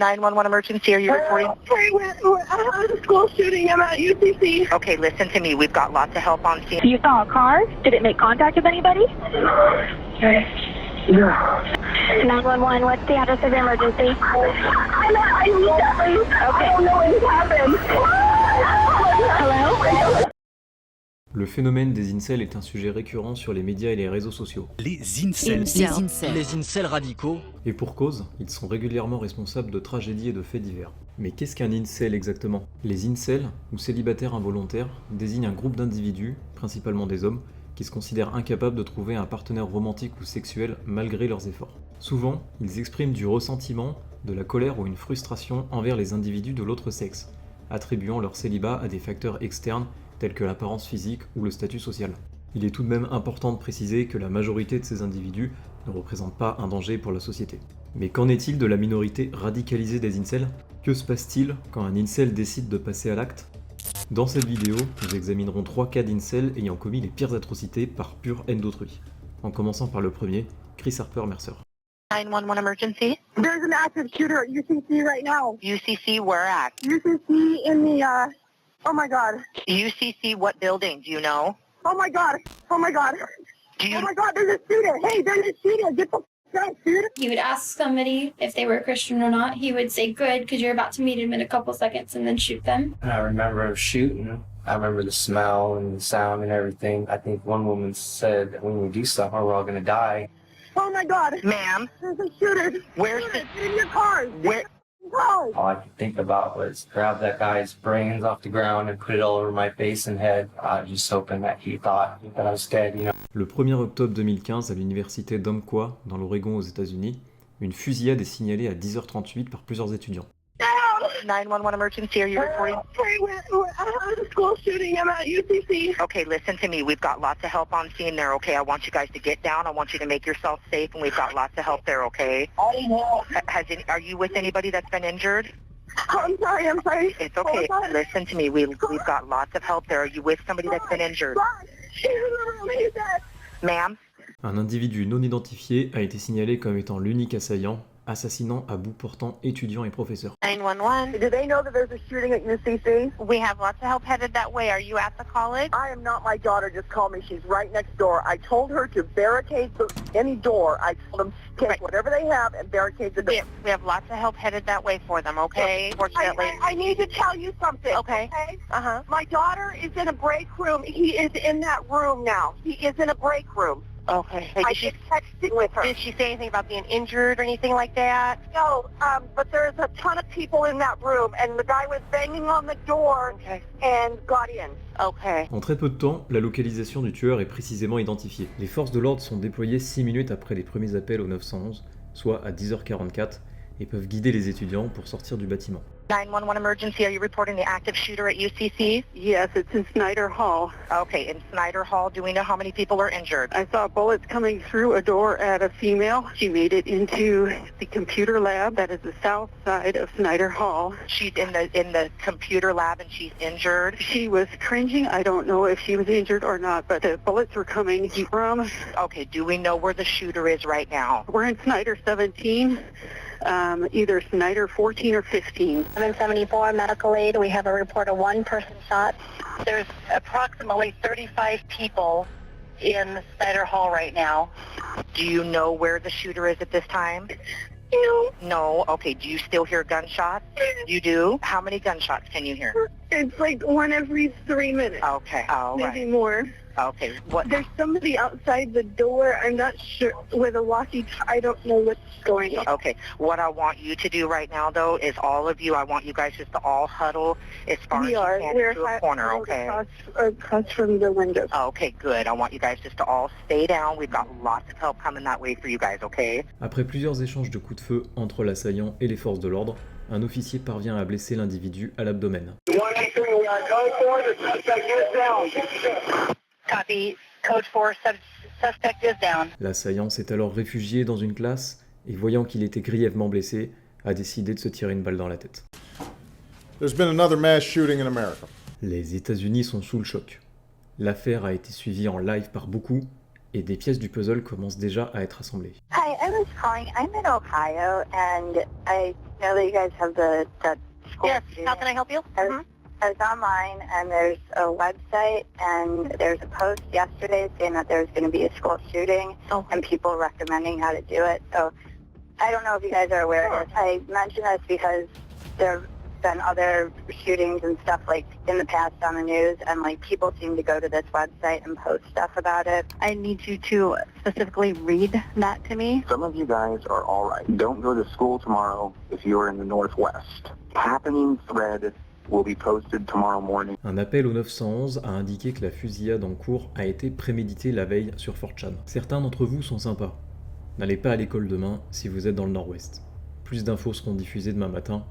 911 emergency, are you reporting? A school shooting. I'm at UCC. Okay, listen to me. We've got lots of help on scene. You saw a car? Did it make contact with anybody? Yeah. 911, what's the address of the emergency? I don't know what happened. Hello? Le phénomène des incels est un sujet récurrent sur les médias et les réseaux sociaux. Les incels. Les incels radicaux. Et pour cause, ils sont régulièrement responsables de tragédies et de faits divers. Mais qu'est-ce qu'un incel exactement? Les incels, ou célibataires involontaires, désignent un groupe d'individus, principalement des hommes, qui se considèrent incapables de trouver un partenaire romantique ou sexuel malgré leurs efforts. Souvent, ils expriment du ressentiment, de la colère ou une frustration envers les individus de l'autre sexe, attribuant leur célibat à des facteurs externes tels que l'apparence physique ou le statut social. Il est tout de même important de préciser que la majorité de ces individus ne représentent pas un danger pour la société. Mais qu'en est-il de la minorité radicalisée des incels? Que se passe-t-il quand un incel décide de passer à l'acte? Dans cette vidéo, nous examinerons 3 cas d'incels ayant commis les pires atrocités par pure haine d'autrui. En commençant par le premier, Chris Harper Mercer. 911 emergency? There's an active shooter at UCC right now. UCC, where at? UCC in the, oh my God. UCC, what building? Do you know? Oh my God. Oh my God. Do you? Oh my God, there's a shooter. Hey, there's a shooter. Get the f out, shooter. He would ask somebody if they were a Christian or not. He would say, good, because you're about to meet him in a couple seconds, and then shoot them. And I remember shooting. I remember the smell and the sound and everything. I think one woman said, when we do stuff, we're all going to die. Oh my God. Ma'am? There's a shooter. Where's Shooter. the- Get in your cars. Where? Go. All I could think about was grab that guy's brains off the ground and put it all over my face and head, just hoping that he thought that I was dead, you know. Le 1er octobre 2015, à l'université d'Umpqua, dans l'Oregon aux États-Unis, une fusillade est signalée à 10h38 par plusieurs étudiants. 911 emergency, are you reporting? A school shooting. I'm at UCC. Okay, listen to me. We've got lots of help on scene there, okay? I want you guys to get down. I want you to make yourself safe, and we've got lots of help there, okay? Are you with anybody that's been injured? I'm sorry. It's okay. Oh, God. Listen to me. We've got lots of help there. Are you with somebody that's been injured? She's in the room. He's dead. Ma'am? Un individu non identifié a été signalé comme étant l'unique assaillant, assassinant à bout portant étudiants et professeurs. 911. Do they know that there's a shooting at UCC? We have lots of help headed that way. Are you at the college? I am not. My daughter just called me. She's right next door. I told her to barricade any door. I told them take Right. whatever they have and barricade the door. We have lots of help headed that way for them, okay? Fortunately. I need to tell you something. Okay. Uh-huh. My daughter is in a break room. He is in that room now. He is in a break room. Okay. Hey, I did she, just texted with her. did she say anything about being injured or anything like that? No, but there's a ton of people in that room, and the guy was banging on the door Okay. and got in. Okay. En très peu de temps, la localisation du tueur est précisément identifiée. Les forces de l'ordre sont déployées 6 minutes après les premiers appels au 911, soit à 10h44, et peuvent guider les étudiants pour sortir du bâtiment. 911 emergency, are you reporting the active shooter at UCC? Yes, it's in Snyder Hall. Okay, in Snyder Hall, do we know how many people are injured? I saw bullets coming through a door at a female. She made it into the computer lab that is the south side of Snyder Hall. She's in the computer lab and she's injured. She was cringing. I don't know if she was injured or not, but the bullets were coming from... Okay, do we know where the shooter is right now? We're in Snyder 17, either Snyder 14 or 15. 774, medical aid. We have a report of one person shot. There's approximately 35 people in Snyder Hall right now. Do you know where the shooter is at this time? No, No? Okay, do you still hear gunshots? You do? How many gunshots can you hear? it's like one every 3 minutes, Okay, all maybe right. more. Okay, what? There's somebody outside the door. I'm not sure, with a walkie-talkie. I don't know what's going on. Okay, what I want you to do right now, though, is all of you, I want you guys just to all huddle as far as We you are. can We're into a corner, okay? across from the window. Okay, good. I want you guys just to all stay down. We've got lots of help coming that way for you guys, okay? Après plusieurs échanges de coups de feu entre l'assaillant et les forces de l'ordre, un officier parvient à blesser l'individu à l'abdomen. 183, we are code 4, the suspect is down. Copy. Code 4, suspect is down. L'assaillant s'est alors réfugié dans une classe et voyant qu'il était grièvement blessé, a décidé de se tirer une balle dans la tête. There's been another mass shooting in America. Les États-Unis sont sous le choc. L'affaire a été suivie en live par beaucoup et des pièces du puzzle commencent déjà à être assemblées. Hi, I was calling. I'm in Ohio, and I Now that you guys have that school. Yes, how can I help you? I was online, and there's a website, and there's a post yesterday saying that there's going to be a school shooting, and people recommending how to do it. So I don't know if you guys are aware of this. I mention this because there have been other shootings and stuff like in the past on the news, and like people seem to go to this website and post stuff about it. I need you to specifically read that to me. Some of you guys are all right. Don't go to school tomorrow if you are in the Northwest. Happening thread will be posted tomorrow morning. Un appel au 911 a indiqué que la fusillade en cours a été préméditée la veille sur 4chan. Certains d'entre vous sont sympas. N'allez pas à l'école demain si vous êtes dans le Nord-Ouest. Plus d'infos seront diffusées demain matin.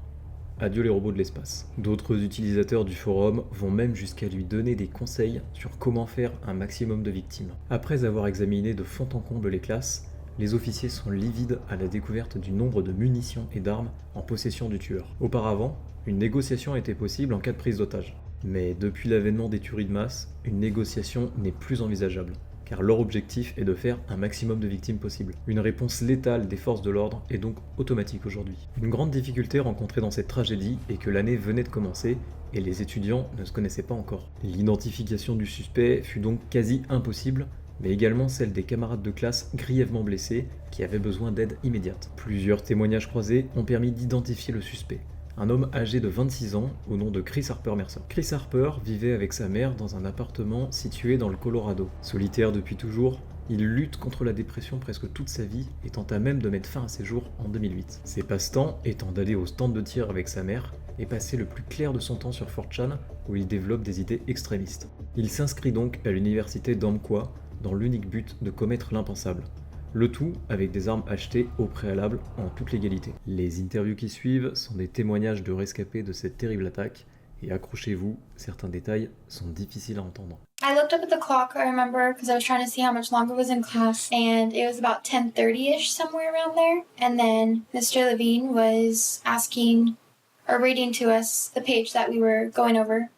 Adieu les robots de l'espace. D'autres utilisateurs du forum vont même jusqu'à lui donner des conseils sur comment faire un maximum de victimes. Après avoir examiné de fond en comble les classes, les officiers sont livides à la découverte du nombre de munitions et d'armes en possession du tueur. Auparavant, une négociation était possible en cas de prise d'otage. Mais depuis l'avènement des tueries de masse, une négociation n'est plus envisageable, car leur objectif est de faire un maximum de victimes possible. Une réponse létale des forces de l'ordre est donc automatique aujourd'hui. Une grande difficulté rencontrée dans cette tragédie est que l'année venait de commencer et les étudiants ne se connaissaient pas encore. L'identification du suspect fut donc quasi impossible, mais également celle des camarades de classe grièvement blessés qui avaient besoin d'aide immédiate. Plusieurs témoignages croisés ont permis d'identifier le suspect. Un homme âgé de 26 ans au nom de Chris Harper Mercer. Chris Harper vivait avec sa mère dans un appartement situé dans le Colorado. Solitaire depuis toujours, il lutte contre la dépression presque toute sa vie et tenta même de mettre fin à ses jours en 2008. Ses passe-temps étant d'aller au stand de tir avec sa mère et passer le plus clair de son temps sur 4chan où il développe des idées extrémistes. Il s'inscrit donc à l'université d'Umpqua dans l'unique but de commettre l'impensable. Le tout avec des armes achetées au préalable en toute légalité. Les interviews qui suivent sont des témoignages de rescapés de cette terrible attaque, et accrochez-vous, certains détails sont difficiles à entendre. I looked up at the clock, I remember, because I was trying to see how much longer was in class, and it was about 10:30ish, somewhere around there. And then Mr. Levine was asking, or reading to us the page that we were going over.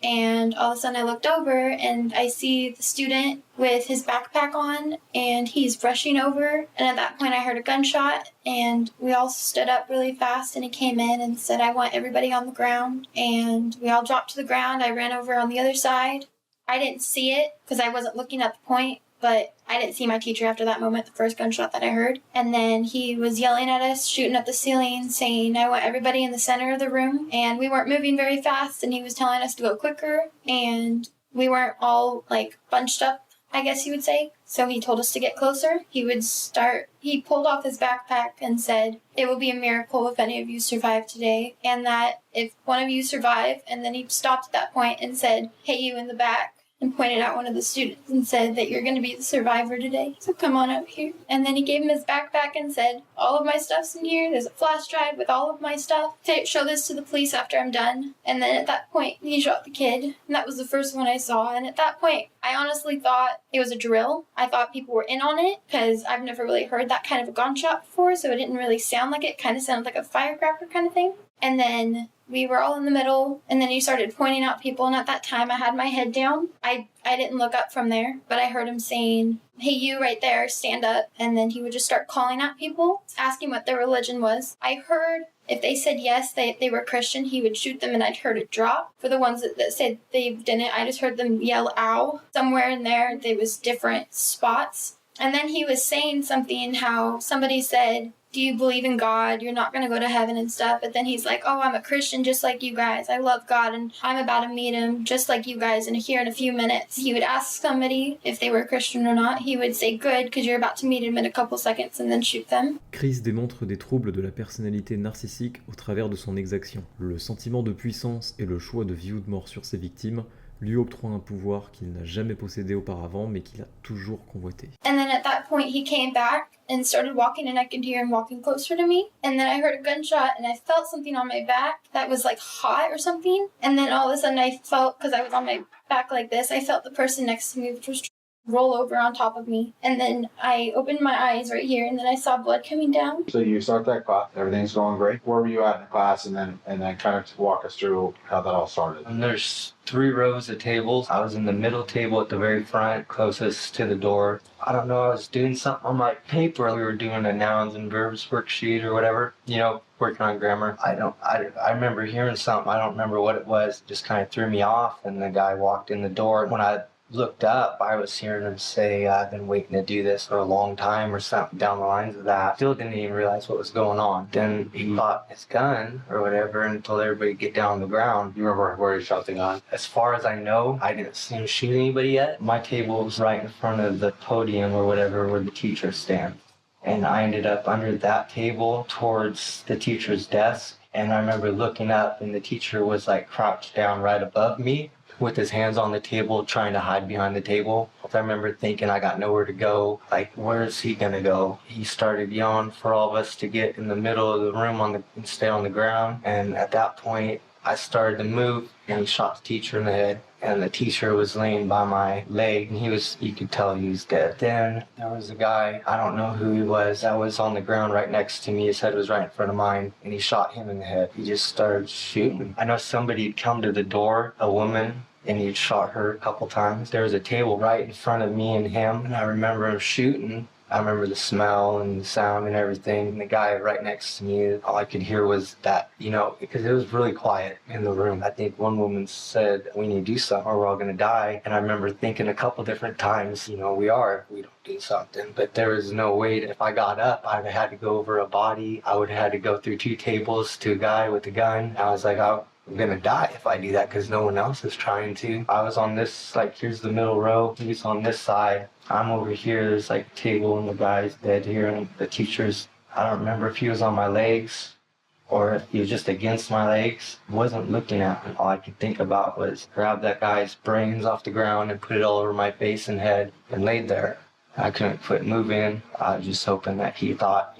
And all of a sudden I looked over and I see the student with his backpack on and he's rushing over. And at that point I heard a gunshot and we all stood up really fast and he came in and said, I want everybody on the ground. And we all dropped to the ground. I ran over on the other side. I didn't see it because I wasn't looking at the point, but I didn't see my teacher after that moment, the first gunshot that I heard. And then he was yelling at us, shooting at the ceiling, saying, I want everybody in the center of the room. And we weren't moving very fast, and he was telling us to go quicker. And we weren't all, like, bunched up, I guess you would say. So he told us to get closer. He pulled off his backpack and said, it will be a miracle if any of you survive today. And that if one of you survive, and then he stopped at that point and said, hey, you in the back. And pointed out one of the students and said that you're going to be the survivor today. So come on up here. And then he gave him his backpack and said, all of my stuff's in here. There's a flash drive with all of my stuff. Show this to the police after I'm done. And then at that point, he shot the kid. And that was the first one I saw. And at that point, I honestly thought it was a drill. I thought people were in on it because I've never really heard that kind of a gunshot before. So it didn't really sound like it. It kind of sounded like a firecracker kind of thing. And then we were all in the middle, and then he started pointing out people, and at that time I had my head down. I didn't look up from there, but I heard him saying, hey, you right there, stand up, and then he would just start calling out people, asking what their religion was. I heard if they said yes, they were Christian, he would shoot them, and I'd heard it drop. For the ones that said they didn't, I just heard them yell, ow. Somewhere in there was different spots. And then he was saying something, how somebody said, do you believe in God? You're not going to go to heaven and stuff. But then he's like, oh, I'm a Christian just like you guys. I love God and I'm about to meet him just like you guys here in a few minutes. He would ask somebody if they were a Christian or not. He would say, good, because you're about to meet him in a couple seconds, and then shoot them. Chris démontre des troubles de la personnalité narcissique au travers de son exaction. Le sentiment de puissance et le choix de vie ou de mort sur ses victimes lui octroie un pouvoir qu'il n'a jamais possédé auparavant, mais qu'il a toujours convoité. And then at that point, he came back and started walking, and I could hear him walking closer to me. And then I heard a gunshot, and I felt something on my back that was like hot or something. And then all of a sudden, I felt, because I was on my back like this, I felt the person next to me, which was roll over on top of me. And then I opened my eyes right here, and then I saw blood coming down. So you start that class, everything's going great. Where were you at in the class, and then kind of walk us through how that all started? And there's 3 rows of tables. I was in the middle table at the very front, closest to the door. I don't know, I was doing something on my paper. We were doing a nouns and verbs worksheet or whatever, working on grammar. I remember hearing something, I don't remember what it was, it just kind of threw me off, and the guy walked in the door. When I looked up, I was hearing him say, I've been waiting to do this for a long time, or something down the lines of that. Still didn't even realize what was going on. Then he bought his gun or whatever and told everybody to get down on the ground. You remember where he shot the gun? As far as I know, I didn't see him shoot anybody yet. My table was right in front of the podium or whatever where the teachers stand. And I ended up under that table towards the teacher's desk. And I remember looking up, and the teacher was like crouched down right above me, with his hands on the table, trying to hide behind the table. I remember thinking I got nowhere to go. Like, where is he gonna go? He started yelling for all of us to get in the middle of the room and stay on the ground. And at that point, I started to move, and he shot the teacher in the head. And the teacher was laying by my leg, and you could tell he was dead. Then there was a guy, I don't know who he was, that was on the ground right next to me. His head was right in front of mine, and he shot him in the head. He just started shooting. I know somebody had come to the door, a woman, and he'd shot her a couple times. There was a table right in front of me and him, and I remember him shooting. I remember the smell and the sound and everything. And the guy right next to me, all I could hear was that, because it was really quiet in the room. I think one woman said, we need to do something or we're all gonna die. And I remember thinking a couple different times, we don't do something. But there was no way that if I got up, I'd have had to go over a body. I would have had to go through 2 tables to a guy with a gun. I was like, I'm gonna die if I do that because no one else is trying to. I was on this, here's the middle row. He's on this side. I'm over here. There's a table and the guy's dead here, and the teacher's, I don't remember if he was on my legs or if he was just against my legs. I wasn't looking at me. All I could think about was grab that guy's brains off the ground and put it all over my face and head and laid there. I couldn't quit moving. I was just hoping that he thought,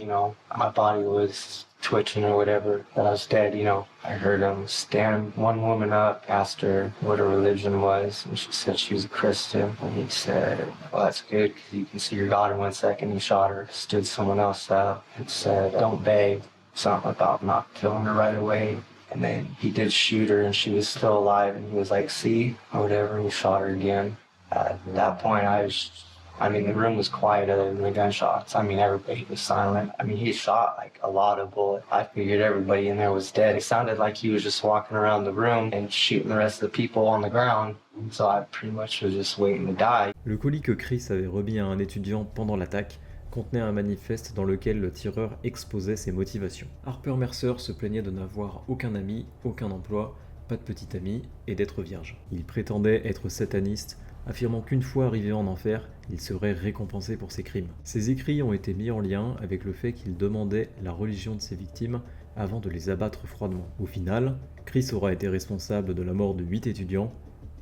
my body was twitching or whatever, that I was dead, I heard him stand one woman up, asked her what her religion was, and she said she was a Christian. And he said, well, that's good, because you can see your God in 1 second. He shot her, stood someone else up, and said, don't beg, something about not killing her right away. And then he did shoot her, and she was still alive, and he was like, see, or whatever, and he shot her again. At that point, the room was quiet other than the gunshots. Everybody was silent. He shot a lot of bullets. I figured everybody in there was dead. It sounded like he was just walking around the room and shooting the rest of the people on the ground. So I pretty much was just waiting to die. Le colis que Chris avait remis à un étudiant pendant l'attaque contenait un manifeste dans lequel le tireur exposait ses motivations. Harper Mercer se plaignait de n'avoir aucun ami, aucun emploi, pas de petit ami et d'être vierge. Il prétendait être sataniste, affirmant qu'une fois arrivé en enfer, il serait récompensé pour ses crimes. Ses écrits ont été mis en lien avec le fait qu'il demandait la religion de ses victimes avant de les abattre froidement. Au final, Chris aura été responsable de la mort de 8 étudiants,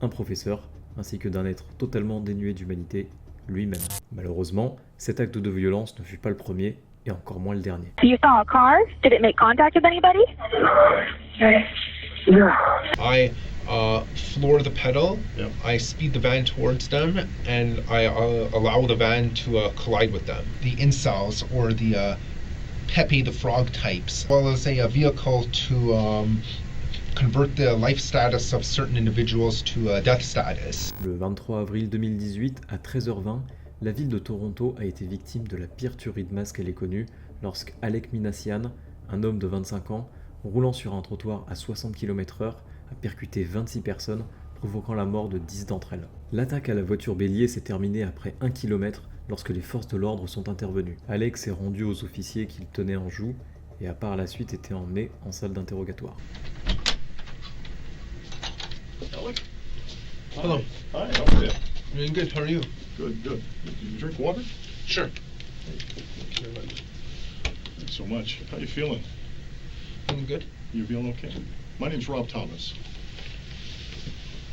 un professeur, ainsi que d'un être totalement dénué d'humanité, lui-même. Malheureusement, cet acte de violence ne fut pas le premier, et encore moins le dernier. You saw a car? Did it make contact with anybody? I floor the pedal, yep. I speed the van towards them, and I allow the van to collide with them. The incels, or the Pepe the Frog types, as well as a vehicle to convert the life status of certain individuals to death status. Le 23 avril 2018, à 13h20, la ville de Toronto a été victime de la pire tuerie de masse qu'elle ait connue lorsque Alek Minassian, un homme de 25 ans, roulant sur un trottoir à 60 km/h, a percuté 26 personnes, provoquant la mort de 10 d'entre elles. L'attaque à la voiture bélier s'est terminée après 1 km lorsque les forces de l'ordre sont intervenues. Alex s'est rendu aux officiers qu'il tenait en joue et a par la suite été emmené en salle d'interrogatoire. Hello. Hi, how are you? Doing good, how are you? Good, good. Did you drink water? Sure. Thank you very much. Thanks so much. How you feeling? Feeling good. You feeling okay? My name's Rob Thomas.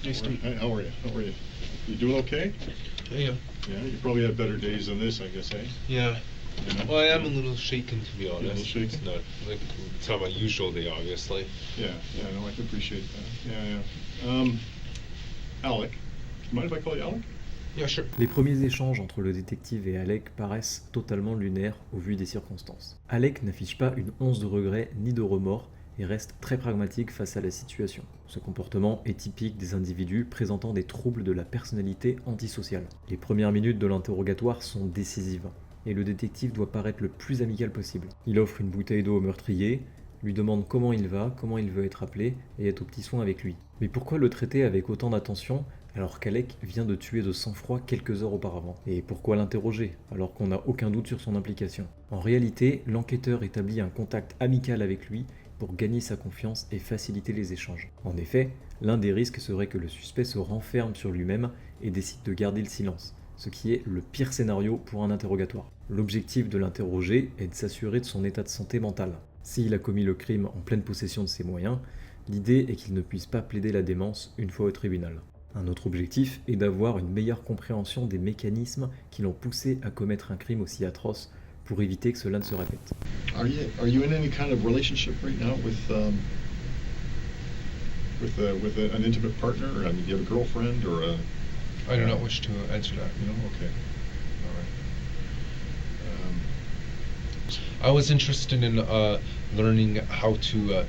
Nice to meet you. Hi, how are you? How are you? You doing okay? Yeah. Yeah, you probably had better days than this, I guess, eh? Yeah. Yeah. Well, I am a little shaken, to be honest. A little shaken? It's not my usual day, obviously. Yeah, no, I can appreciate that. Yeah. Alec. You mind if I call you Alec? Yeah, sure. Les premiers échanges entre le détective et Alec paraissent totalement lunaires au vu des circonstances. Alec n'affiche pas une once de regret ni de remords et reste très pragmatique face à la situation. Ce comportement est typique des individus présentant des troubles de la personnalité antisociale. Les premières minutes de l'interrogatoire sont décisives et le détective doit paraître le plus amical possible. Il offre une bouteille d'eau au meurtrier, lui demande comment il va, comment il veut être appelé et est aux petits soins avec lui. Mais pourquoi le traiter avec autant d'attention alors qu'Alec vient de tuer de sang-froid quelques heures auparavant? Et pourquoi l'interroger alors qu'on n'a aucun doute sur son implication? En réalité, l'enquêteur établit un contact amical avec lui pour gagner sa confiance et faciliter les échanges. En effet, l'un des risques serait que le suspect se renferme sur lui-même et décide de garder le silence, ce qui est le pire scénario pour un interrogatoire. L'objectif de l'interroger est de s'assurer de son état de santé mentale. S'il a commis le crime en pleine possession de ses moyens, l'idée est qu'il ne puisse pas plaider la démence une fois au tribunal. Un autre objectif est d'avoir une meilleure compréhension des mécanismes qui l'ont poussé à commettre un crime aussi atroce pour éviter que cela ne se répète. Are you in any kind of relationship right now with an intimate partner? I mean, do you have a girlfriend or a? I do not wish to answer that. You know, okay, all right. I was interested in learning how to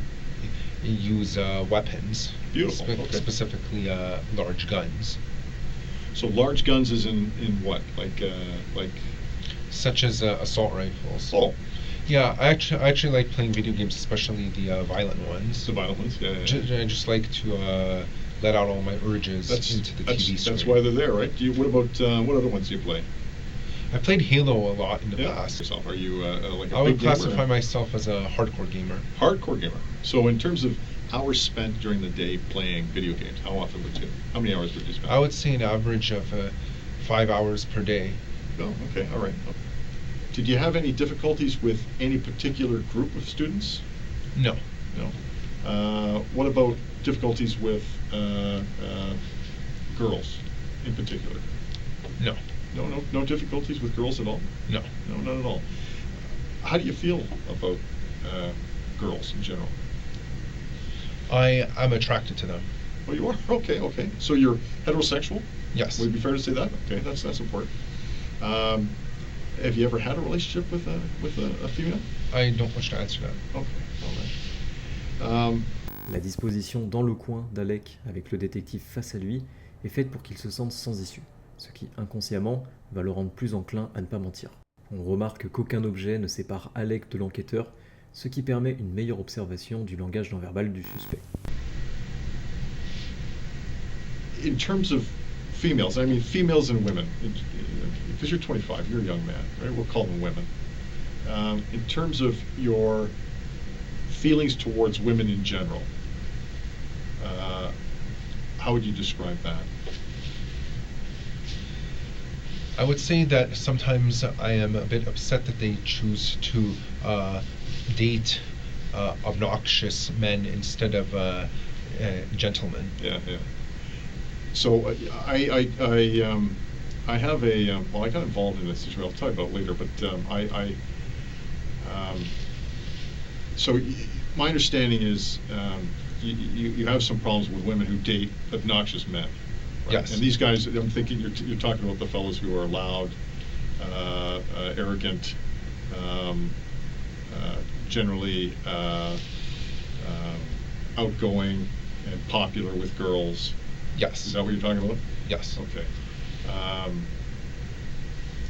use weapons. Beautiful. Okay. Specifically, large guns. So large guns is in what? Like. Such as assault rifles. Oh. Yeah, I actually like playing video games, especially the violent ones. The violent ones, yeah. I just like to let out all my urges into the TV screen. That's why they're there, right? What other ones do you play? I played Halo a lot in the past. Are you like a I would big gamer? classify myself as a hardcore gamer. Hardcore gamer. So in terms of hours spent during the day playing video games, how often would you? How many hours would you spend? I would say an average of 5 hours per day. Oh, okay, all right. Did you have any difficulties with any particular group of students? No. No. What about difficulties with girls in particular? No. No difficulties with girls at all? No. No, not at all. How do you feel about girls in general? I'm attracted to them. Oh, you are? Okay. So you're heterosexual? Yes. Would it be fair to say that? Okay, that's important. Have you ever had a relationship with a female? I don't wish to answer that. Okay, all right. La disposition dans le coin d'Alec avec le détective face à lui est faite pour qu'il se sente sans issue, ce qui inconsciemment va le rendre plus enclin à ne pas mentir. On remarque qu'aucun objet ne sépare Alec de l'enquêteur, ce qui permet une meilleure observation du langage non verbal du suspect. In terms of females, I mean females and women, because you're 25, you're a young man, right? We'll call them women. In terms of your feelings towards women in general, how would you describe that? I would say that sometimes I am a bit upset that they choose to date obnoxious men instead of gentlemen. Yeah. So I have a well, I got involved in this situation. I'll tell you about it later, but so my understanding is you have some problems with women who date obnoxious men. Right? Yes. And these guys, I'm thinking you're talking about the fellows who are loud, arrogant, generally outgoing and popular with girls. Yes. Is that what you're talking about? Yes. Okay.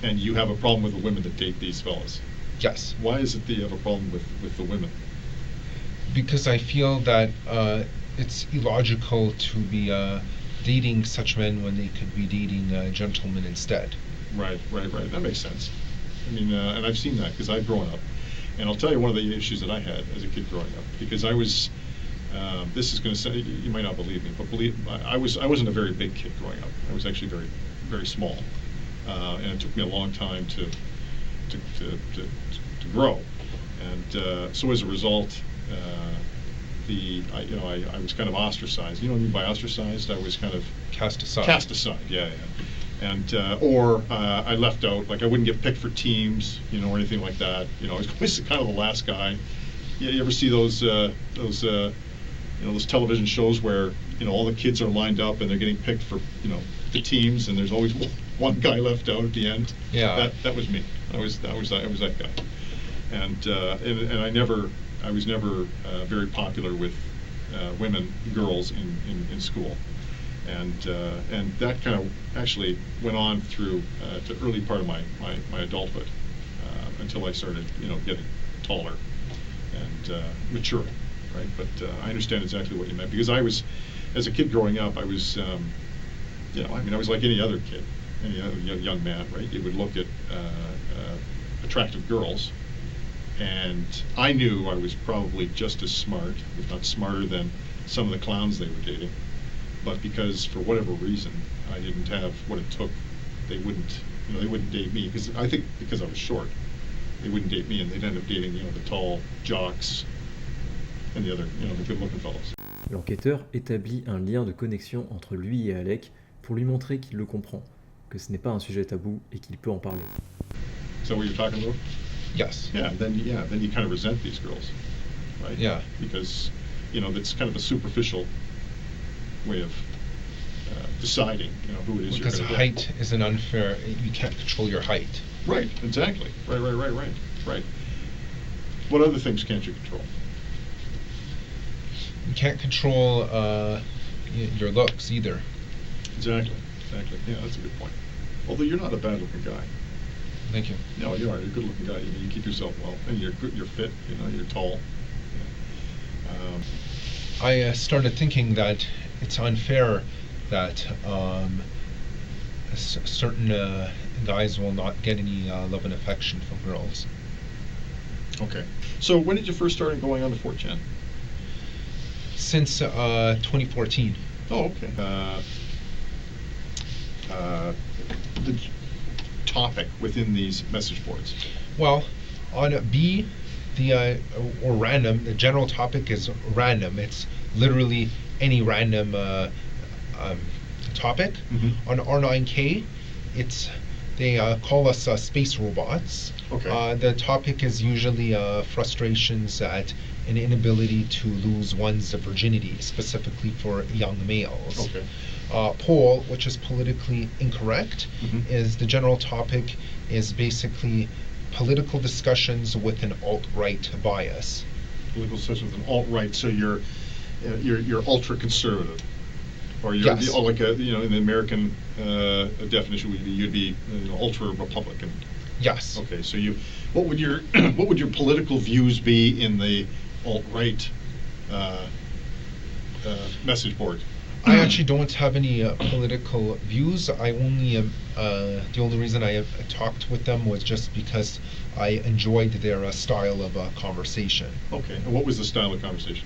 And you have a problem with the women that date these fellas? Yes. Why is it that you have a problem with the women? Because I feel that it's illogical to be dating such men when they could be dating gentlemen instead. Right. That makes sense. I mean, and I've seen that because I've grown up. And I'll tell you one of the issues that I had as a kid growing up, because I was, this is going to say, you might not believe me, but I wasn't a very big kid growing up. I was actually very, very small. And it took me a long time to grow. And so as a result, I was kind of ostracized. You know what I mean by ostracized? I was kind of cast aside. Cast aside, yeah. And or I left out, like I wouldn't get picked for teams, or anything like that. I was always kind of the last guy. You ever see those television shows where all the kids are lined up and they're getting picked for the teams, and there's always one guy left out at the end. Yeah. That was me. I was that guy. And I was never very popular with girls in school. And that kind of actually went on through the early part of my adulthood until I started, getting taller and maturing, right? But I understand exactly what you meant, because I was, as a kid growing up, I was, I was like any other kid, any other young man, right? You would look at attractive girls, and I knew I was probably just as smart, if not smarter, than some of the clowns they were dating. But because, for whatever reason, I didn't have what it took, they wouldn't date me. Because I think because I was short, they wouldn't date me, and they'd end up dating, the tall jocks and the other, the good-looking fellows. L'enquêteur établit un lien de connexion entre lui et Alec pour lui montrer qu'il le comprend, que ce n'est pas un sujet tabou et qu'il peut en parler. Is that what you're talking about? Yes. Then you kind of resent these girls, right? Yeah. Because, that's kind of a superficial way of deciding, who it is because you're going to height is an unfair. You can't control your height. Right. Exactly. Right. What other things can't you control? You can't control your looks either. Exactly. Yeah, that's a good point. Although you're not a bad-looking guy. Thank you. No, you are. You're a good-looking guy. You keep yourself well, and you're good. You're fit. You're tall. I started thinking that it's unfair that certain guys will not get any love and affection from girls. Okay. So when did you first start going on to 4chan? Since 2014. Oh, okay. The topic within these message boards? Well, on B, or random, the general topic is random. It's literally any random topic. Mm-hmm. On R9K, they call us space robots. Okay. The topic is usually frustrations at an inability to lose one's virginity, specifically for young males. Okay. Poll, which is politically incorrect, mm-hmm. is the general topic is basically political discussions with an alt-right bias. Political discussions with an alt-right, so you're ultra-conservative, or you're yes. Like in the American definition you'd be ultra-Republican. Yes. Okay, so what would your political views be in the alt-right message board? I actually don't have any political views. I only the only reason I talked with them was just because I enjoyed their style of conversation. Okay, and what was the style of conversation?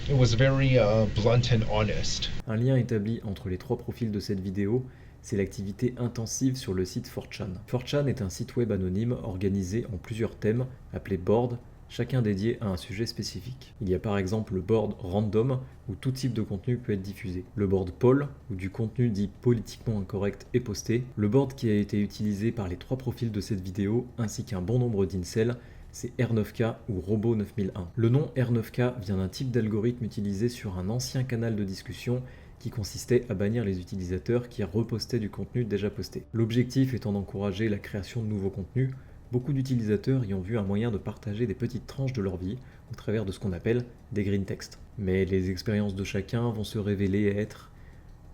It was very blunt and honest. Un lien établi entre les trois profils de cette vidéo, c'est l'activité intensive sur le site 4chan. 4chan est un site web anonyme organisé en plusieurs thèmes, appelés boards, chacun dédié à un sujet spécifique. Il y a par exemple le board random, où tout type de contenu peut être diffusé. Le board poll, où du contenu dit politiquement incorrect est posté. Le board qui a été utilisé par les trois profils de cette vidéo, ainsi qu'un bon nombre d'incels, c'est R9K ou Robot 9001. Le nom R9K vient d'un type d'algorithme utilisé sur un ancien canal de discussion qui consistait à bannir les utilisateurs qui repostaient du contenu déjà posté. L'objectif étant d'encourager la création de nouveaux contenus, beaucoup d'utilisateurs y ont vu un moyen de partager des petites tranches de leur vie au travers de ce qu'on appelle des green text. Mais les expériences de chacun vont se révéler être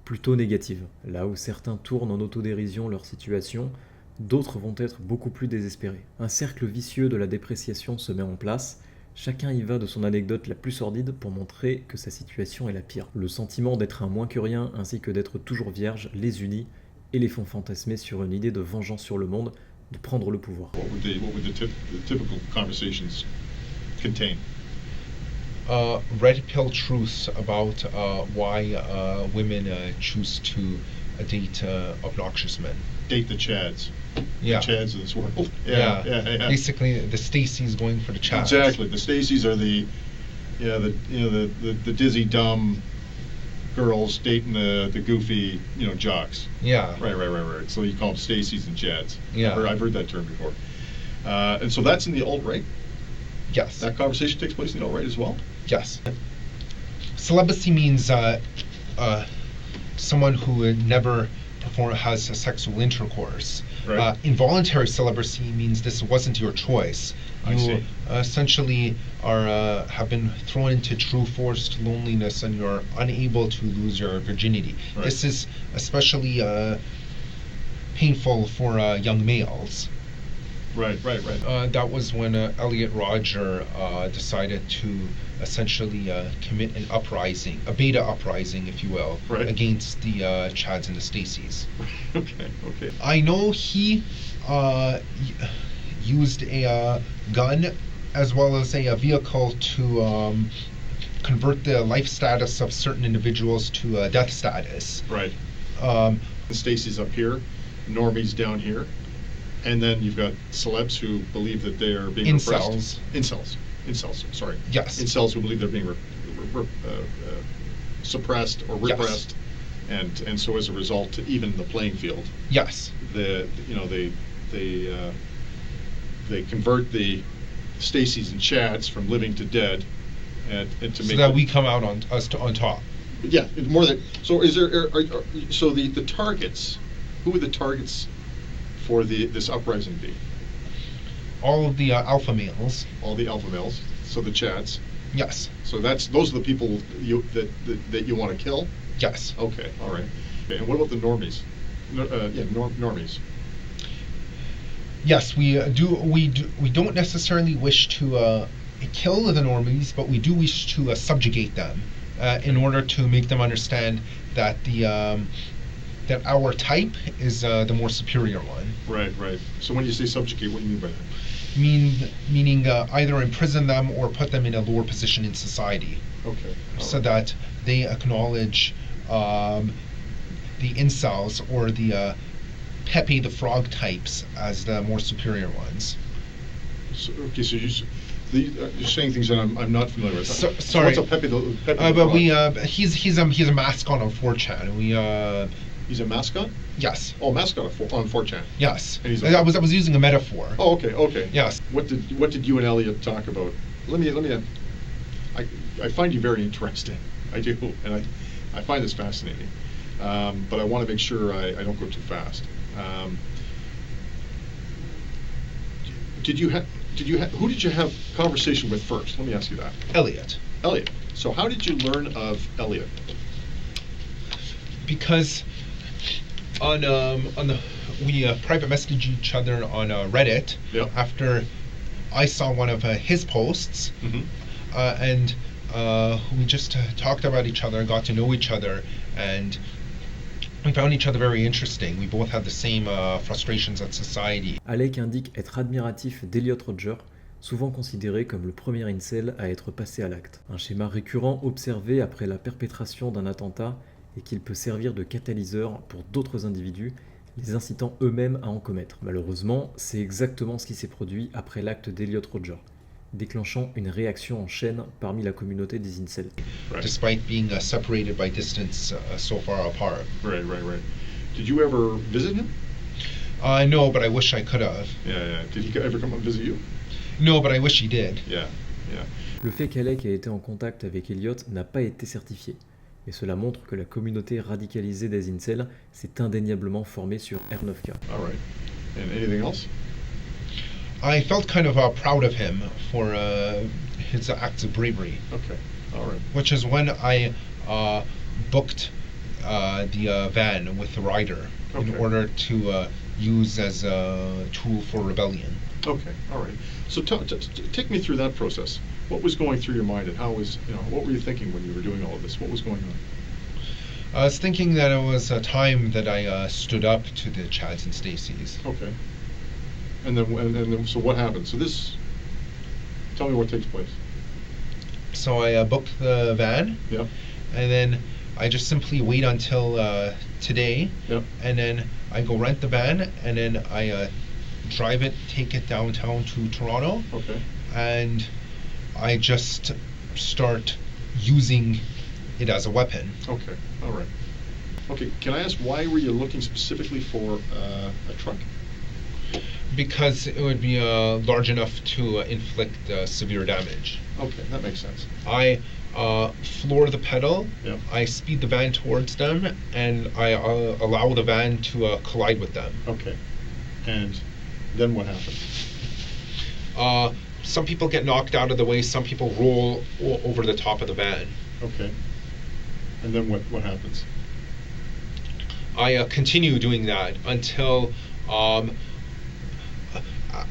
plutôt négatives. Là où certains tournent en autodérision leur situation, d'autres vont être beaucoup plus désespérés. Un cercle vicieux de la dépréciation se met en place, chacun y va de son anecdote la plus sordide pour montrer que sa situation est la pire. Le sentiment d'être un moins que rien ainsi que d'être toujours vierge les unit et les font fantasmer sur une idée de vengeance sur le monde, de prendre le pouvoir. What would the typical conversations contain? Red pill truths about why women choose to date obnoxious men. Date the Chads. Yeah. The Chads of this world. Yeah. Yeah. Basically, the Stacey's going for the Chads. Exactly. The Stacey's are the dizzy dumb girls dating the goofy jocks. Yeah. Right. So you call them Stacey's and Chads. Yeah. I've heard that term before. And so that's in the alt-right? Yes. That conversation takes place in the alt-right as well? Yes. Celibacy means someone who never has a sexual intercourse. Right. Involuntary celibacy means this wasn't your choice. You essentially have been thrown into true forced loneliness, and you're unable to lose your virginity. Right. This is especially painful for young males. Right. That was when Elliot Rodger decided to essentially commit an uprising, a beta uprising, if you will, right, against the Chads and the Stacys. Okay. I know he used a gun as well as a vehicle to convert the life status of certain individuals to death status. Right. Stacey's up here, Normie's down here, and then you've got celebs who believe that they are being repressed. Incels, sorry. Yes. Incels who believe they're being suppressed or repressed, yes, and so as a result, to even the playing field. Yes. They convert the Stacys and Chads from living to dead, and to make so that we come out on top. Yeah, more than so. Is there so the targets? Who would the targets for this uprising be? All of the alpha males. All the alpha males. So the Chads. Yes. So those are the people that you want to kill. Yes. Okay. All right. Okay, and what about the normies? Normies. Yes, we don't necessarily wish to kill the normies, but we do wish to subjugate them in order to make them understand that that our type is the more superior one. Right. So when you say subjugate, what do you mean by that? Meaning either imprison them or put them in a lower position in society. Okay. So that they acknowledge the incels or the Pepe the Frog types as the more superior ones. So you're saying things that I'm not familiar with. Sorry. So what's a Pepe the Frog? He's a mascot on 4chan. He's a mascot? Yes. Oh, mascot on 4chan. Yes. And I was using a metaphor. Oh, okay. Yes. What did you and Elliot talk about? I find you very interesting. I do, and I find this fascinating. But I want to make sure I don't go too fast. Who did you have conversation with first? Let me ask you that. Elliot. So how did you learn of Elliot? Because we private messaged each other on Reddit. Yep. After I saw one of his posts, mm-hmm, and we just talked about each other, got to know each other, and we found each other very interesting. We both had the same frustrations at society. Alec indique être admiratif d'Elliot Rodger, souvent considéré comme le premier incel à être passé à l'acte. Un schéma récurrent observé après la perpétration d'un attentat et qu'il peut servir de catalyseur pour d'autres individus, les incitant eux-mêmes à en commettre. Malheureusement, c'est exactement ce qui s'est produit après l'acte d'Elliot Rodger, déclenchant une réaction en chaîne parmi la communauté des incels. Despite being separated by distance so far apart. Right. Did you ever visit him? No, but I wish I could have. Yeah. Did he ever come and visit you? No, but I wish he did. Yeah. Le fait qu'Alec ait été en contact avec Elliot n'a pas été certifié, mais cela montre que la communauté radicalisée des incels s'est indéniablement formée sur R9K. All right. And anything else? I felt kind of proud of him for his acts of bravery. Okay. All right. Which is when I booked the van with the rider in order to use as a tool for rebellion. Okay. All right. So take me through that process. What was going through your mind, and what were you thinking when you were doing all of this? What was going on? I was thinking that it was a time that I stood up to the Chads and Stacys. Okay. And then, so what happened? So tell me what takes place. So I booked the van. Yep. And then I just simply wait until today. Yep. And then I go rent the van, and then I drive it, take it downtown to Toronto. Okay. And I just start using it as a weapon. Okay. All right. Okay. Can I ask, why were you looking specifically for a truck? Because it would be large enough to inflict severe damage. Okay, that makes sense. I floor the pedal. Yeah. I speed the van towards them, and I allow the van to collide with them. Okay. And then what happened? Some people get knocked out of the way. Some people roll over the top of the van. Okay. And then what happens? I continue doing that until,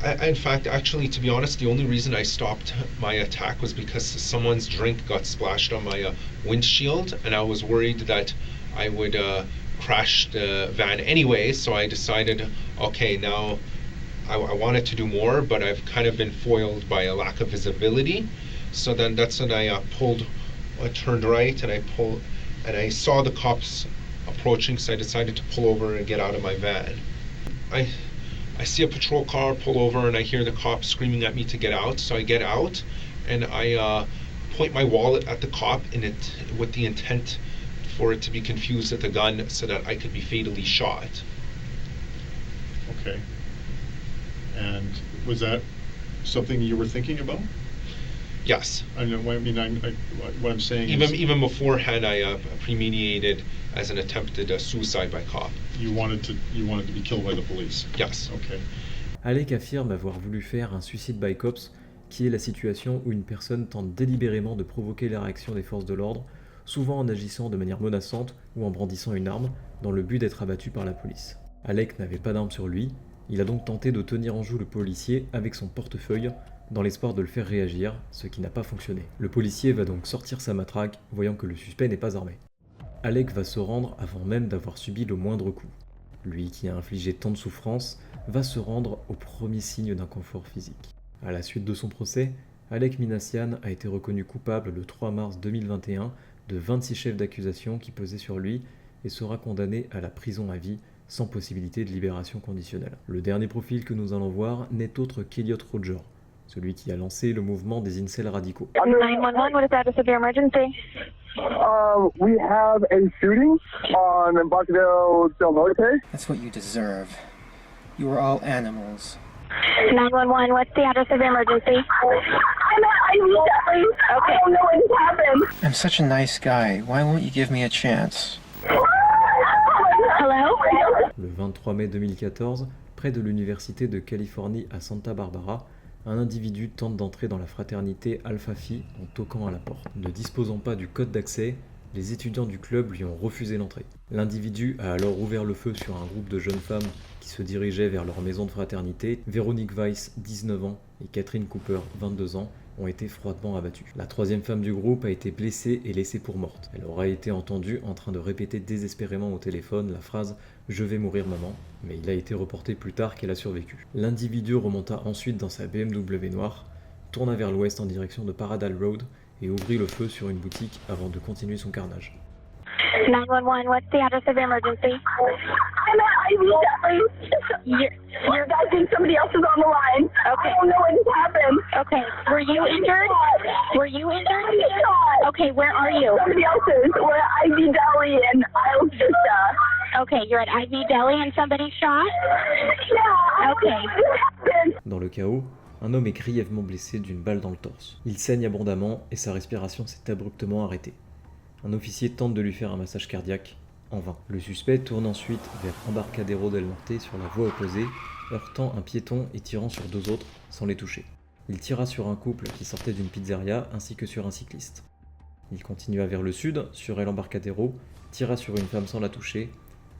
in fact, actually, to be honest, the only reason I stopped my attack was because someone's drink got splashed on my windshield, and I was worried that I would crash the van anyway, so I decided, okay, now I wanted to do more, but I've kind of been foiled by a lack of visibility. So then that's when I turned right, and I saw the cops approaching, so I decided to pull over and get out of my van. I see a patrol car pull over, and I hear the cops screaming at me to get out, so I get out, and I point my wallet at the cop with the intent for it to be confused with a gun so that I could be fatally shot. Okay. And was that something you were thinking about? Yes. I know. I mean, what I'm saying is, even beforehand, I premeditated as an attempted suicide by cop. You wanted to be killed by the police. Yes. Okay. Alec affirme avoir voulu faire un suicide by cops, qui est la situation où une personne tente délibérément de provoquer la réaction des forces de l'ordre, souvent en agissant de manière menaçante ou en brandissant une arme, dans le but d'être abattu par la police. Alec n'avait pas d'arme sur lui, il a donc tenté de tenir en joue le policier avec son portefeuille, dans l'espoir de le faire réagir, ce qui n'a pas fonctionné. Le policier va donc sortir sa matraque, voyant que le suspect n'est pas armé. Alec va se rendre avant même d'avoir subi le moindre coup. Lui qui a infligé tant de souffrance, va se rendre au premier signe d'inconfort physique. À la suite de son procès, Alec Minassian a été reconnu coupable le 3 mars 2021 de 26 chefs d'accusation qui pesaient sur lui et sera condamné à la prison à vie sans possibilité de libération conditionnelle. Le dernier profil que nous allons voir n'est autre qu'Elliot Rodger, celui qui a lancé le mouvement des incels radicaux. 911, what is that? A severe emergency? We have a shooting on Embarcadero Del Norte. That's what you deserve. You are all animals. 911, what's the address of the emergency? I'm at IV Deli. Okay. I don't know what just happened. I'm such a nice guy. Why won't you give me a chance? Hello? Le 23 mai 2014, près de l'université de Californie à Santa Barbara, un individu tente d'entrer dans la fraternité Alpha Phi en toquant à la porte. Ne disposant pas du code d'accès, les étudiants du club lui ont refusé l'entrée. L'individu a alors ouvert le feu sur un groupe de jeunes femmes qui se dirigeaient vers leur maison de fraternité. Véronique Weiss, 19 ans, et Catherine Cooper, 22 ans, ont été froidement abattues. La troisième femme du groupe a été blessée et laissée pour morte. Elle aura été entendue en train de répéter désespérément au téléphone la phrase « Je vais mourir maman », mais il a été reporté plus tard qu'elle a survécu. L'individu remonta ensuite dans sa BMW noire, tourna vers l'ouest en direction de Paradise Road et ouvrit le feu sur une boutique avant de continuer son carnage. 911, what's the address of the emergency? I'm at IV Deli. You guys think somebody else is on the line. Okay. I don't know what just happened. Okay. Were you injured? Were you injured? Okay, where are you? Somebody else's. We're at IV Deli in Isle Vista. Okay, you're at IV Deli and somebody shot? Yeah. Okay. Dans le chaos, un homme est grièvement blessé d'une balle dans le torse. Il saigne abondamment et sa respiration s'est abruptement arrêtée. Un officier tente de lui faire un massage cardiaque, en vain. Le suspect tourne ensuite vers Embarcadero del Norte sur la voie opposée, heurtant un piéton et tirant sur deux autres sans les toucher. Il tira sur un couple qui sortait d'une pizzeria ainsi que sur un cycliste. Il continua vers le sud, sur El Embarcadero, tira sur une femme sans la toucher,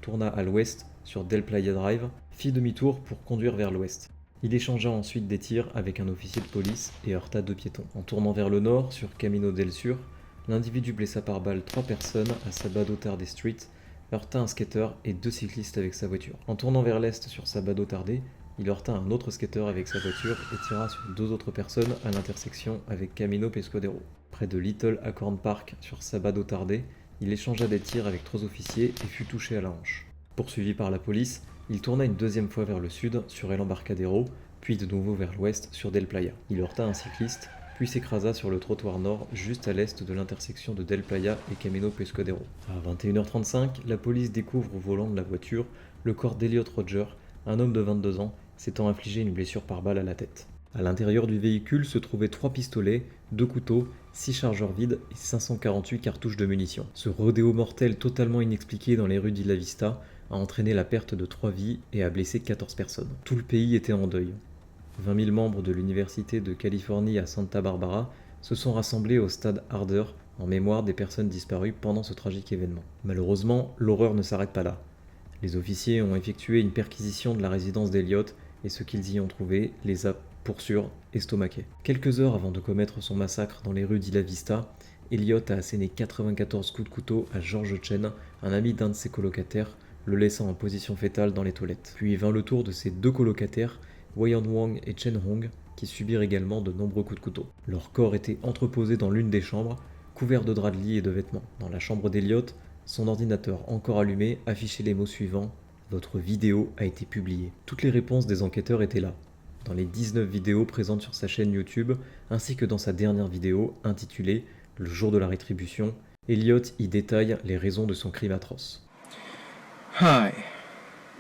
tourna à l'ouest sur Del Playa Drive, fit demi-tour pour conduire vers l'ouest. Il échangea ensuite des tirs avec un officier de police et heurta deux piétons. En tournant vers le nord, sur Camino del Sur, l'individu blessa par balle 3 personnes à Sabado Tardé Street, heurta un skater et 2 cyclistes avec sa voiture. En tournant vers l'est sur Sabado Tardé, il heurta un autre skater avec sa voiture et tira sur 2 autres personnes à l'intersection avec Camino Pescadero. Près de Little Acorn Park sur Sabado Tardé, il échangea des tirs avec 3 officiers et fut touché à la hanche. Poursuivi par la police, il tourna une deuxième fois vers le sud sur El Embarcadero, puis de nouveau vers l'ouest sur Del Playa. Il heurta un cycliste, puis s'écrasa sur le trottoir nord juste à l'est de l'intersection de Del Playa et Camino Pescadero. À 21h35, la police découvre au volant de la voiture le corps d'Elliot Rodger, un homme de 22 ans, s'étant infligé une blessure par balle à la tête. À l'intérieur du véhicule se trouvaient 3 pistolets, 2 couteaux 6 chargeurs vides et 548 cartouches de munitions. Ce rodéo mortel totalement inexpliqué dans les rues d'Isla Vista a entraîné la perte de 3 vies et a blessé 14 personnes. Tout le pays était en deuil. 20 000 membres de l'Université de Californie à Santa Barbara se sont rassemblés au stade Harder en mémoire des personnes disparues pendant ce tragique événement. Malheureusement, l'horreur ne s'arrête pas là. Les officiers ont effectué une perquisition de la résidence d'Elliott et ce qu'ils y ont trouvé les a pour sûr estomaqués. Quelques heures avant de commettre son massacre dans les rues d'Isla Vista, Elliott a asséné 94 coups de couteau à George Chen, un ami d'un de ses colocataires, le laissant en position fétale dans les toilettes. Puis il vint le tour de ses 2 colocataires, Wayne Wang et Chen Hong, qui subirent également de nombreux coups de couteau. Leurs corps étaient entreposés dans l'une des chambres, couverts de draps de lit et de vêtements. Dans la chambre d'Elliott, son ordinateur encore allumé affichait les mots suivants « Votre vidéo a été publiée ». Toutes les réponses des enquêteurs étaient là, dans les 19 vidéos présentes sur sa chaîne YouTube, ainsi que dans sa dernière vidéo intitulée « Le jour de la rétribution », Elliott y détaille les raisons de son crime atroce. Hi,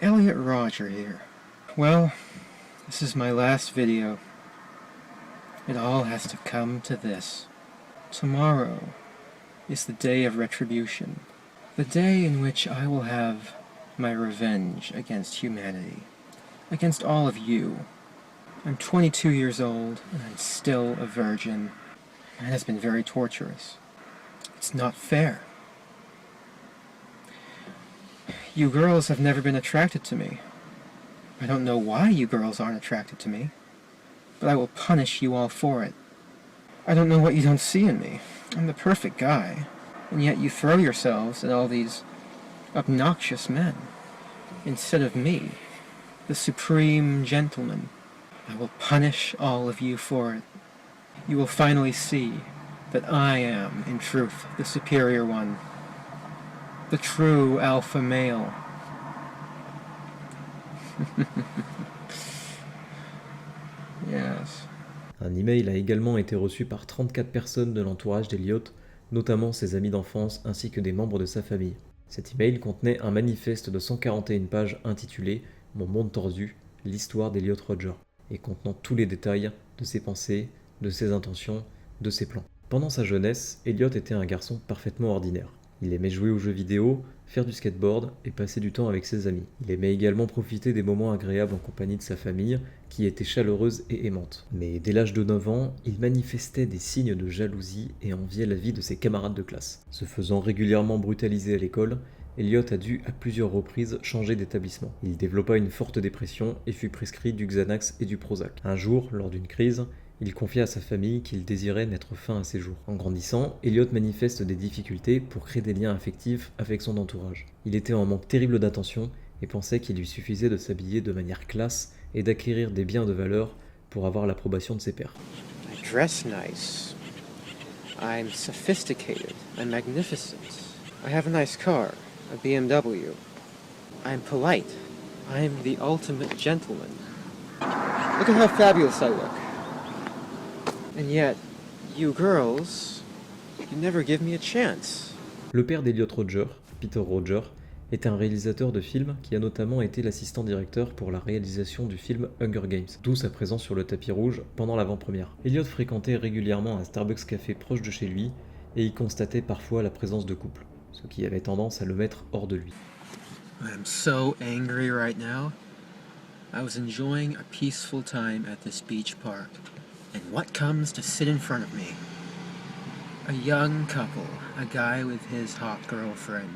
Elliot Rodger here. Well, this is my last video. It all has to come to this. Tomorrow is the day of retribution. The day in which I will have my revenge against humanity. Against all of you. I'm 22 years old and I'm still a virgin. And it has been very torturous. It's not fair. You girls have never been attracted to me. I don't know why you girls aren't attracted to me, but I will punish you all for it. I don't know what you don't see in me. I'm the perfect guy, and yet you throw yourselves at all these obnoxious men, instead of me, the supreme gentleman. I will punish all of you for it. You will finally see that I am, in truth, the superior one. The true alpha male. Yes. Un email a également été reçu par 34 personnes de l'entourage d'Elliott, notamment ses amis d'enfance ainsi que des membres de sa famille. Cet email contenait un manifeste de 141 pages intitulé « Mon monde tordu, l'histoire d'Elliott Rodger » et contenant tous les détails de ses pensées, de ses intentions, de ses plans. Pendant sa jeunesse, Elliott était un garçon parfaitement ordinaire. Il aimait jouer aux jeux vidéo, faire du skateboard et passer du temps avec ses amis. Il aimait également profiter des moments agréables en compagnie de sa famille, qui était chaleureuse et aimante. Mais dès l'âge de 9 ans, il manifestait des signes de jalousie et enviait la vie de ses camarades de classe. Se faisant régulièrement brutaliser à l'école, Elliott a dû à plusieurs reprises changer d'établissement. Il développa une forte dépression et fut prescrit du Xanax et du Prozac. Un jour, lors d'une crise, il confia à sa famille qu'il désirait mettre fin à ses jours. En grandissant, Elliott manifeste des difficultés pour créer des liens affectifs avec son entourage. Il était en manque terrible d'attention et pensait qu'il lui suffisait de s'habiller de manière classe et d'acquérir des biens de valeur pour avoir l'approbation de ses pairs. I dress nice. I'm sophisticated. I'm magnificent. I have a nice car, a BMW. I'm polite. I'm the ultimate gentleman. Look at how fabulous I look. And yet, you girls, you never give me a chance. Le père d'Elliott Rodger, Peter Rodger, est un réalisateur de films qui a notamment été l'assistant directeur pour la réalisation du film Hunger Games, d'où sa présence sur le tapis rouge pendant l'avant-première. Elliott fréquentait régulièrement un Starbucks café proche de chez lui et y constatait parfois la présence de couples, ce qui avait tendance à le mettre hors de lui. I'm so angry right now. I was enjoying a peaceful time at this beach park. And what comes to sit in front of me? A young couple, a guy with his hot girlfriend.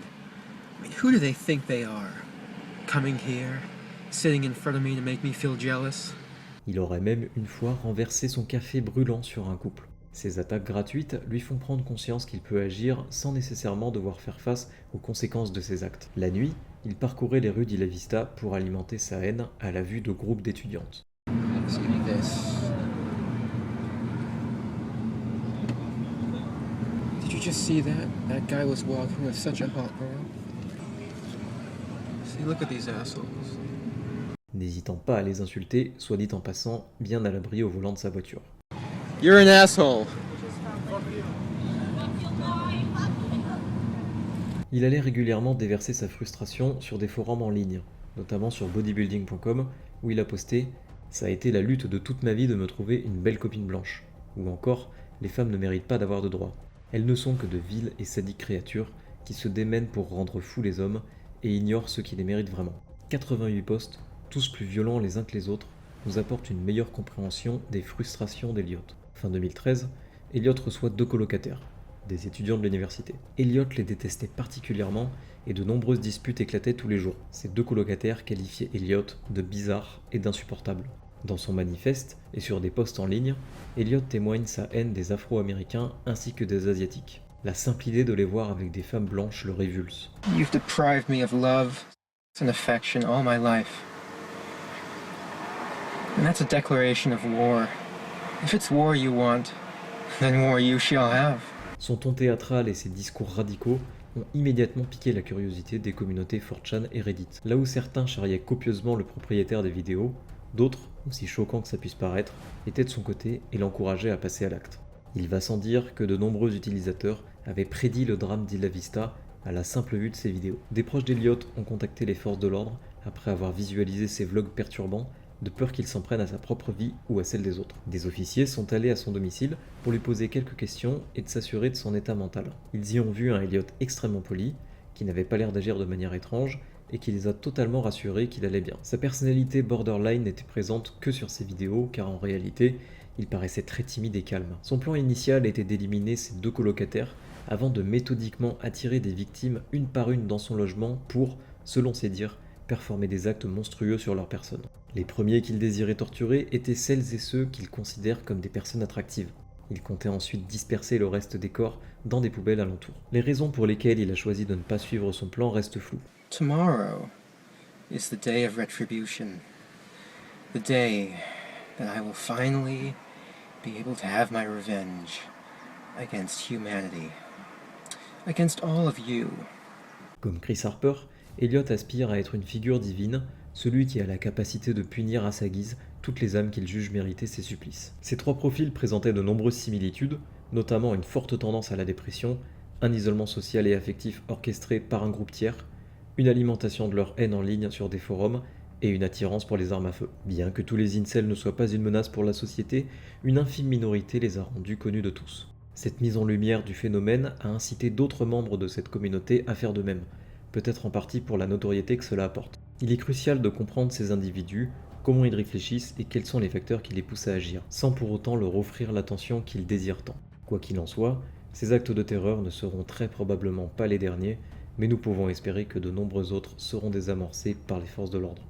I mean, who do they think they are? Coming here, sitting in front of me to make me feel jealous? Il aurait même une fois renversé son café brûlant sur un couple. Ces attaques gratuites lui font prendre conscience qu'il peut agir sans nécessairement devoir faire face aux conséquences de ses actes. La nuit, il parcourait les rues d'Isla Vista pour alimenter sa haine à la vue de groupes d'étudiantes. Did you just see that? That guy was walking with such a hot girl. See, look at these assholes. N'hésitant pas à les insulter, soit dit en passant, bien à l'abri au volant de sa voiture. You're an asshole. Il allait régulièrement déverser sa frustration sur des forums en ligne, notamment sur bodybuilding.com, où il a posté « Ça a été la lutte de toute ma vie de me trouver une belle copine blanche » ou encore les femmes ne méritent pas d'avoir de droits. Elles ne sont que de viles et sadiques créatures qui se démènent pour rendre fous les hommes et ignorent ceux qui les méritent vraiment. 88 posts, tous plus violents les uns que les autres, nous apportent une meilleure compréhension des frustrations d'Elliot. Fin 2013, Elliot reçoit 2 colocataires, des étudiants de l'université. Elliot les détestait particulièrement et de nombreuses disputes éclataient tous les jours. Ces 2 colocataires qualifiaient Elliot de bizarre et d'insupportable. Dans son manifeste et sur des posts en ligne, Elliot témoigne sa haine des Afro-Américains ainsi que des Asiatiques. La simple idée de les voir avec des femmes blanches le révulse. You've deprived me of love and affection all my life. And that's a declaration of war. If it's war you want, then war you shall have. Son ton théâtral et ses discours radicaux ont immédiatement piqué la curiosité des communautés 4chan et Reddit. Là où certains charriaient copieusement le propriétaire des vidéos, d'autres, aussi choquants que ça puisse paraître, étaient de son côté et l'encourageaient à passer à l'acte. Il va sans dire que de nombreux utilisateurs avaient prédit le drame d'Isla Vista à la simple vue de ces vidéos. Des proches d'Elliot ont contacté les forces de l'ordre après avoir visualisé ces vlogs perturbants, de peur qu'il s'en prenne à sa propre vie ou à celle des autres. Des officiers sont allés à son domicile pour lui poser quelques questions et de s'assurer de son état mental. Ils y ont vu un Elliot extrêmement poli, qui n'avait pas l'air d'agir de manière étrange, et qui les a totalement rassurés qu'il allait bien. Sa personnalité borderline n'était présente que sur ses vidéos, car en réalité, il paraissait très timide et calme. Son plan initial était d'éliminer ses 2 colocataires, avant de méthodiquement attirer des victimes une par une dans son logement pour, selon ses dires, performer des actes monstrueux sur leur personne. Les premiers qu'il désirait torturer étaient celles et ceux qu'il considère comme des personnes attractives. Il comptait ensuite disperser le reste des corps dans des poubelles alentour. Les raisons pour lesquelles il a choisi de ne pas suivre son plan restent floues. Tomorrow is the day of retribution. The day that I will finally be able to have my revenge against humanity. Against all of you. Comme Chris Harper, Elliot aspire à être une figure divine, celui qui a la capacité de punir à sa guise toutes les âmes qu'il juge mériter ses supplices. Ces 3 profils présentaient de nombreuses similitudes, notamment une forte tendance à la dépression, un isolement social et affectif orchestré par un groupe tiers, une alimentation de leur haine en ligne sur des forums et une attirance pour les armes à feu. Bien que tous les incels ne soient pas une menace pour la société, une infime minorité les a rendus connus de tous. Cette mise en lumière du phénomène a incité d'autres membres de cette communauté à faire de même, peut-être en partie pour la notoriété que cela apporte. Il est crucial de comprendre ces individus, comment ils réfléchissent et quels sont les facteurs qui les poussent à agir, sans pour autant leur offrir l'attention qu'ils désirent tant. Quoi qu'il en soit, ces actes de terreur ne seront très probablement pas les derniers, mais nous pouvons espérer que de nombreux autres seront désamorcés par les forces de l'ordre.